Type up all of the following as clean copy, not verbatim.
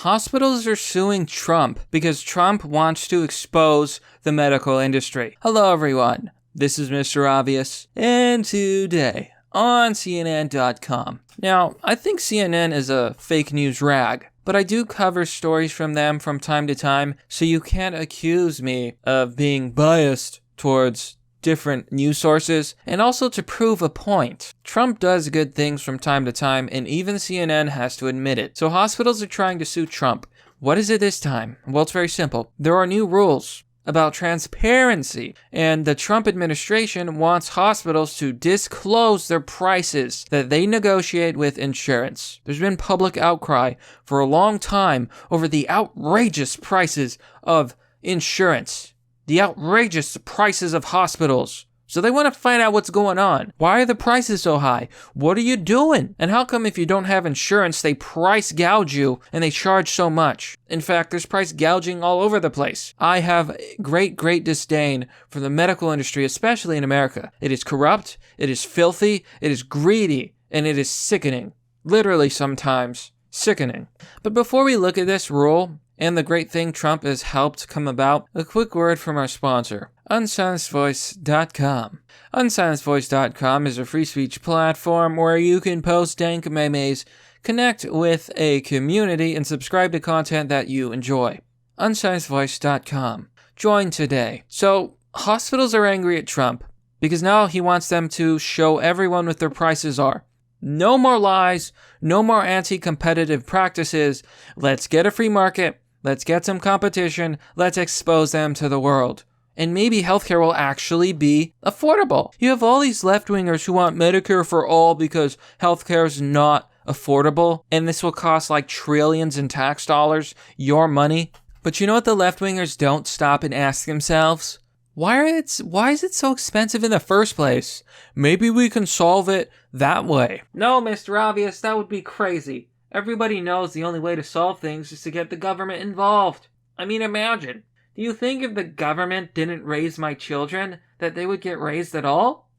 Hospitals are suing Trump because Trump wants to expose the medical industry. Hello everyone, this is Mr. Obvious, and today on CNN.com. Now, I think CNN is a fake news rag, but I do cover stories from them from time to time, so you can't accuse me of being biased towards different news sources, and also to prove a point. Trump does good things from time to time, and even CNN has to admit it. So hospitals are trying to sue Trump. What is it this time? Well, it's very simple. There are new rules about transparency, and the Trump administration wants hospitals to disclose their prices that they negotiate with insurance. There's been public outcry for a long time over the outrageous prices of insurance. The outrageous prices of hospitals. So they want to find out what's going on. Why are the prices so high? What are you doing? And how come if you don't have insurance, they price gouge you and they charge so much? In fact, there's price gouging all over the place. I have great disdain for the medical industry, especially in America. It is corrupt, it is filthy, it is greedy, and it is sickening. Literally sometimes sickening. But before we look at this rule, and the great thing Trump has helped come about, a quick word from our sponsor, unsilencedvoice.com. Unsilencedvoice.com is a free speech platform where you can post dank memes, connect with a community, and subscribe to content that you enjoy. Unsilencedvoice.com. Join today. So, hospitals are angry at Trump because now he wants them to show everyone what their prices are. No more lies, no more anti-competitive practices. Let's get a free market. Let's get some competition. Let's expose them to the world. And maybe healthcare will actually be affordable. You have all these left-wingers who want Medicare for all because healthcare is not affordable. And this will cost like trillions in tax dollars, your money. But you know what the left-wingers don't stop and ask themselves? Why is it so expensive in the first place? Maybe we can solve it that way. No, Mr. Obvious, that would be crazy. Everybody knows the only way to solve things is to get the government involved. I mean, imagine. Do you think if the government didn't raise my children, that they would get raised at all?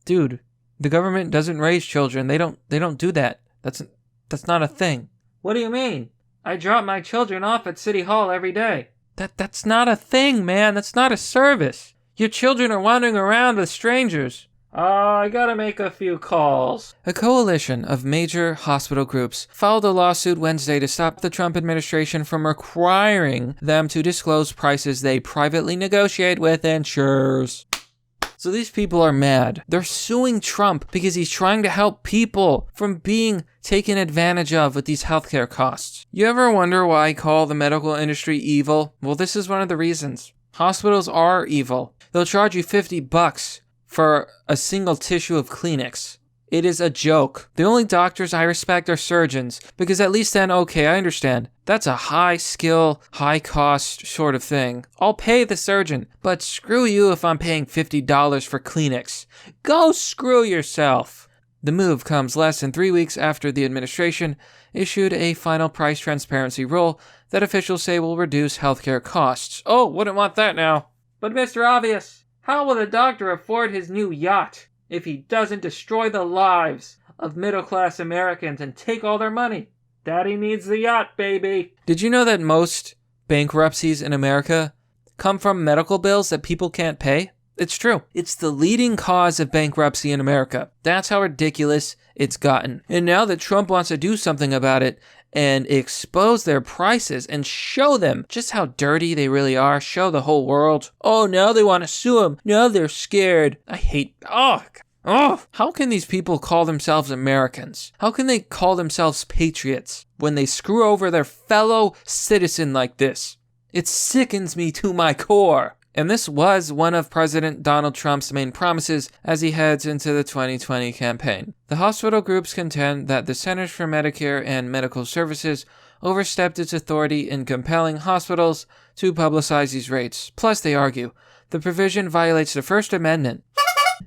Dude, the government doesn't raise children. They don't do that. That's not a thing. What do you mean? I drop my children off at City Hall every day. That's not a thing, man. That's not a service. Your children are wandering around with strangers. I gotta make a few calls. A coalition of major hospital groups filed a lawsuit Wednesday to stop the Trump administration from requiring them to disclose prices they privately negotiate with insurers. So these people are mad. They're suing Trump because he's trying to help people from being taken advantage of with these healthcare costs. You ever wonder why I call the medical industry evil? Well, this is one of the reasons. Hospitals are evil. They'll charge you $50 for a single tissue of Kleenex. It is a joke. The only doctors I respect are surgeons, because at least then, okay, I understand. That's a high skill, high cost sort of thing. I'll pay the surgeon, but screw you if I'm paying $50 for Kleenex. Go screw yourself. The move comes less than 3 weeks after the administration issued a final price transparency rule that officials say will reduce healthcare costs. Oh, wouldn't want that now. But Mr. Obvious, how will the doctor afford his new yacht if he doesn't destroy the lives of middle-class Americans and take all their money? Daddy needs the yacht, baby. Did you know that most bankruptcies in America come from medical bills that people can't pay? It's true. It's the leading cause of bankruptcy in America. That's how ridiculous it's gotten. And now that Trump wants to do something about it and expose their prices and show them just how dirty they really are, show the whole world. Oh, now they want to sue him. Now they're scared. I hate... How can these people call themselves Americans? How can they call themselves patriots when they screw over their fellow citizen like this? It sickens me to my core. And this was one of President Donald Trump's main promises as he heads into the 2020 campaign. The hospital groups contend that the Centers for Medicare and Medical Services overstepped its authority in compelling hospitals to publicize these rates. Plus, they argue, the provision violates the First Amendment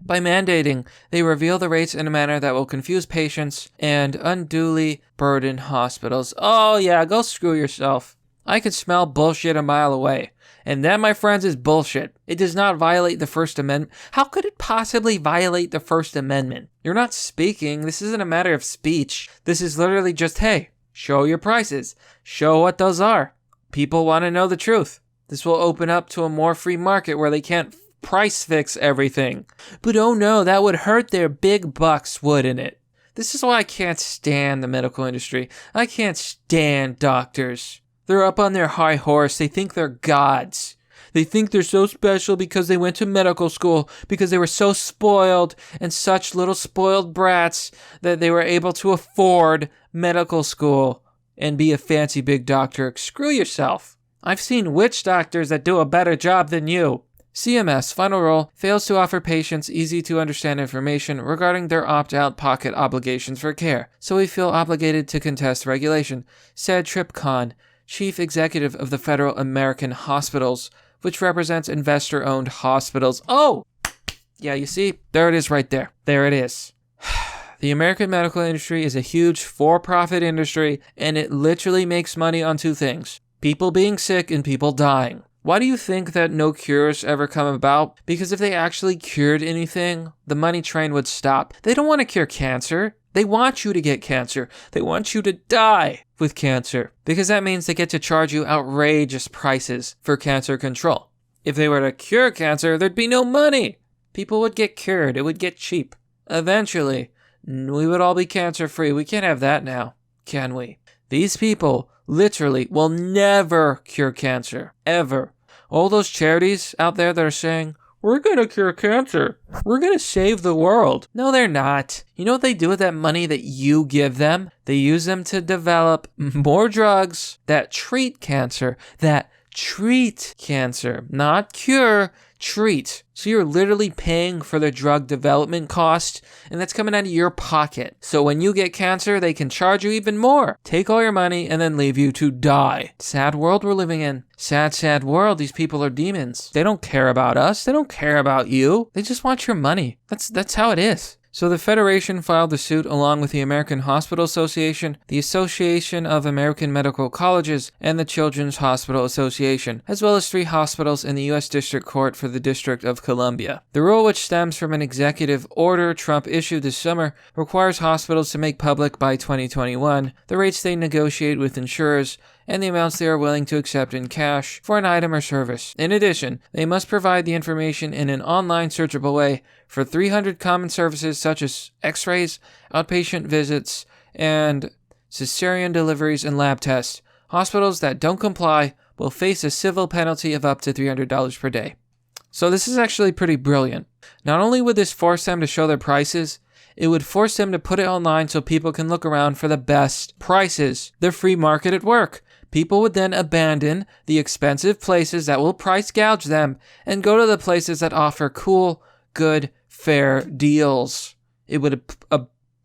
by mandating they reveal the rates in a manner that will confuse patients and unduly burden hospitals. Oh yeah, go screw yourself. I can smell bullshit a mile away. And that, my friends, is bullshit. It does not violate the First Amendment. How could it possibly violate the First Amendment? You're not speaking. This isn't a matter of speech. This is literally just, hey, Show your prices. Show what those are. People want to know the truth. This will open up to a more free market where they can't price fix everything. But oh no, that would hurt their big bucks, wouldn't it? This is why I can't stand the medical industry. I can't stand doctors. They're up on their high horse. They think they're gods. They think they're so special because they went to medical school, because they were so spoiled and such little spoiled brats that they were able to afford medical school and be a fancy big doctor. Screw yourself. I've seen witch doctors that do a better job than you. CMS, final rule, fails to offer patients easy to understand information regarding their opt-out pocket obligations for care, so we feel obligated to contest regulation, said Trip Khan, chief executive of the Federal American Hospitals, which represents investor-owned hospitals. Oh! Yeah, you see? There it is right there. There it is. The American medical industry is a huge for-profit industry, and it literally makes money on two things: people being sick and people dying. Why do you think that no cures ever come about? Because if they actually cured anything, the money train would stop. They don't want to cure cancer. They want you to get cancer. They want you to die with cancer, because that means they get to charge you outrageous prices for cancer control. If they were to cure cancer, there'd be no money. People would get cured. It would get cheap. Eventually, we would all be cancer-free. We can't have that now, can we? These people literally will never cure cancer, ever. All those charities out there that are saying, we're going to cure cancer. We're going to save the world. No, they're not. You know what they do with that money that you give them? They use them to develop more drugs that treat cancer. Not cure, treat. So you're literally paying for the drug development cost, and that's coming out of your pocket. So when you get cancer, they can charge you even more, take all your money, and then leave you to die. Sad world we're living in. Sad, sad world. These people are demons. They don't care about us. They don't care about you. They just want your money. That's how it is. So the Federation filed the suit along with the American Hospital Association, the Association of American Medical Colleges, and the Children's Hospital Association, as well as 3 hospitals in the U.S. District Court for the District of Columbia. The rule, which stems from an executive order Trump issued this summer, requires hospitals to make public by 2021 the rates they negotiate with insurers and the amounts they are willing to accept in cash for an item or service. In addition, they must provide the information in an online searchable way for 300 common services such as x-rays, outpatient visits, and cesarean deliveries and lab tests. Hospitals that don't comply will face a civil penalty of up to $300 per day. So this is actually pretty brilliant. Not only would this force them to show their prices, it would force them to put it online so people can look around for the best prices. The free market at work. People would then abandon the expensive places that will price gouge them and go to the places that offer cool, good, fair deals. It would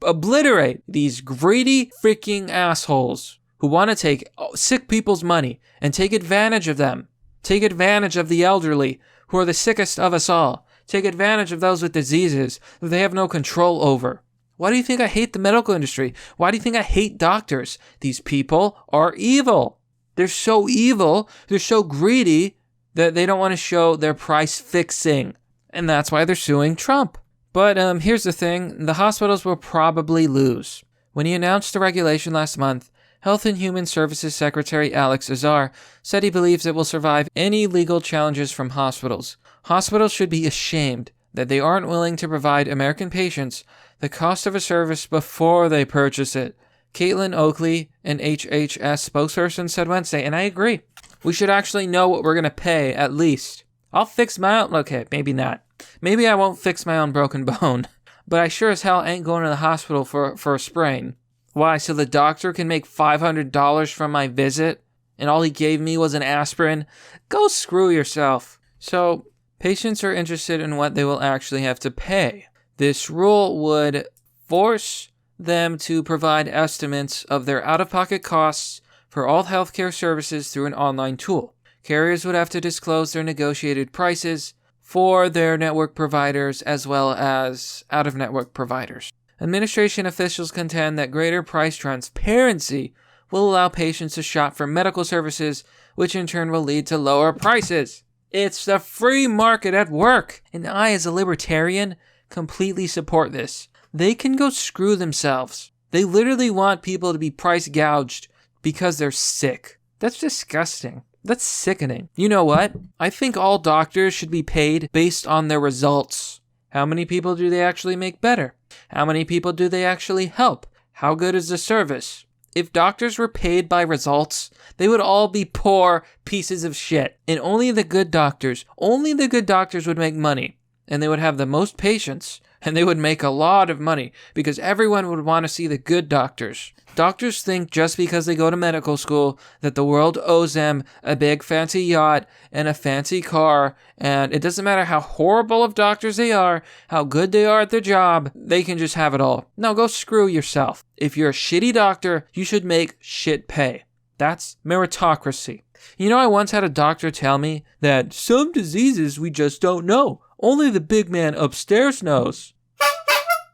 obliterate these greedy freaking assholes who want to take sick people's money and take advantage of them. Take advantage of the elderly who are the sickest of us all. Take advantage of those with diseases that they have no control over. Why do you think I hate the medical industry? Why do you think I hate doctors? These people are evil. They're so evil, they're so greedy that they don't want to show their price fixing. And that's why they're suing Trump. But here's the thing, the hospitals will probably lose. When he announced the regulation last month, Health and Human Services Secretary Alex Azar said he believes it will survive any legal challenges from hospitals. Hospitals should be ashamed that they aren't willing to provide American patients the cost of a service before they purchase it. Caitlin Oakley, an HHS spokesperson, said Wednesday, and I agree. We should actually know what we're going to pay, at least. I'll fix my own... Okay, maybe not. Maybe I won't fix my own broken bone. But I sure as hell ain't going to the hospital for a sprain. Why, so the doctor can make $500 from my visit? And all he gave me was an aspirin? Go screw yourself. So, patients are interested in what they will actually have to pay. This rule would force them to provide estimates of their out-of-pocket costs for all healthcare services through an online tool. Carriers would have to disclose their negotiated prices for their network providers as well as out-of-network providers. Administration officials contend that greater price transparency will allow patients to shop for medical services, which in turn will lead to lower prices. It's the free market at work, and I, as a libertarian, completely support this. They can go screw themselves. They literally want people to be price gouged because they're sick. That's disgusting. That's sickening. You know what? I think all doctors should be paid based on their results. How many people do they actually make better? How many people do they actually help? How good is the service? If doctors were paid by results, they would all be poor pieces of shit. And only the good doctors would make money. And they would have the most patients. And they would make a lot of money because everyone would want to see the good doctors. Doctors think just because they go to medical school that the world owes them a big fancy yacht and a fancy car, and it doesn't matter how horrible of doctors they are, how good they are at their job, they can just have it all. No, go screw yourself. If you're a shitty doctor, you should make shit pay. That's meritocracy. You know, I once had a doctor tell me that some diseases we just don't know. Only the big man upstairs knows.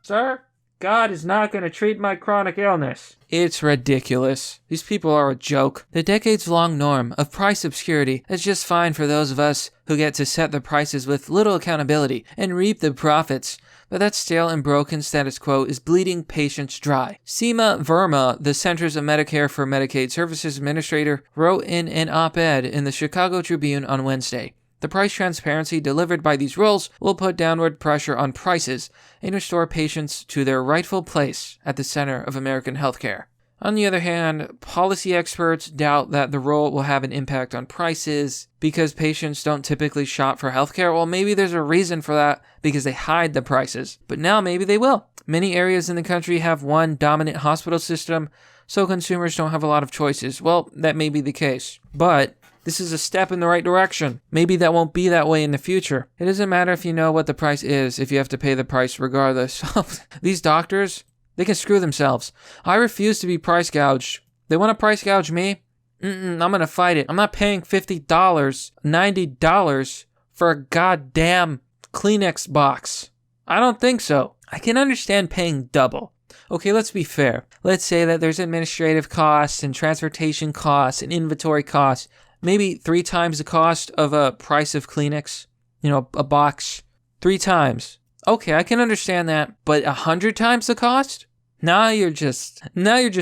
Sir, God is not going to treat my chronic illness. It's ridiculous. These people are a joke. The decades-long norm of price obscurity is just fine for those of us who get to set the prices with little accountability and reap the profits. But that stale and broken status quo is bleeding patients dry. Seema Verma, the Centers of Medicare for Medicaid Services administrator, wrote in an op-ed in the Chicago Tribune on Wednesday. The price transparency delivered by these rules will put downward pressure on prices and restore patients to their rightful place at the center of American healthcare. On the other hand, policy experts doubt that the rule will have an impact on prices because patients don't typically shop for healthcare. Well, maybe there's a reason for that because they hide the prices, but now maybe they will. Many areas in the country have one dominant hospital system, so consumers don't have a lot of choices. Well, that may be the case, but this is a step in the right direction. Maybe that won't be that way in the future. It doesn't matter if you know what the price is, if you have to pay the price regardless. These doctors, they can screw themselves. I refuse to be price gouged. They want to price gouge me? I'm going to fight it. I'm not paying $50, $90 for a goddamn Kleenex box. I don't think so. I can understand paying double. Okay, let's be fair. Let's say that there's administrative costs and transportation costs and inventory costs. Maybe 3 times the cost of a price of Kleenex, a box, 3 times. Okay, I can understand that, but 100 times the cost? Now you're just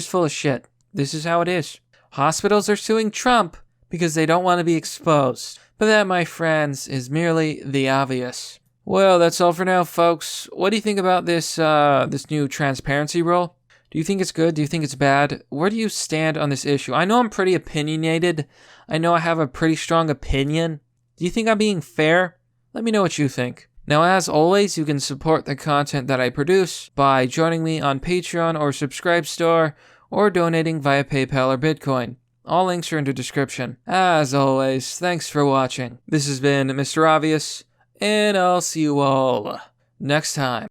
full of shit. This is how it is. Hospitals are suing Trump because they don't want to be exposed. But that, my friends, is merely the obvious. Well, that's all for now, folks. What do you think about this new transparency rule? Do you think it's good? Do you think it's bad? Where do you stand on this issue? I know I'm pretty opinionated. I know I have a pretty strong opinion. Do you think I'm being fair? Let me know what you think. Now, as always, you can support the content that I produce by joining me on Patreon or Subscribe Store or donating via PayPal or Bitcoin. All links are in the description. As always, thanks for watching. This has been Mr. Obvious, and I'll see you all next time.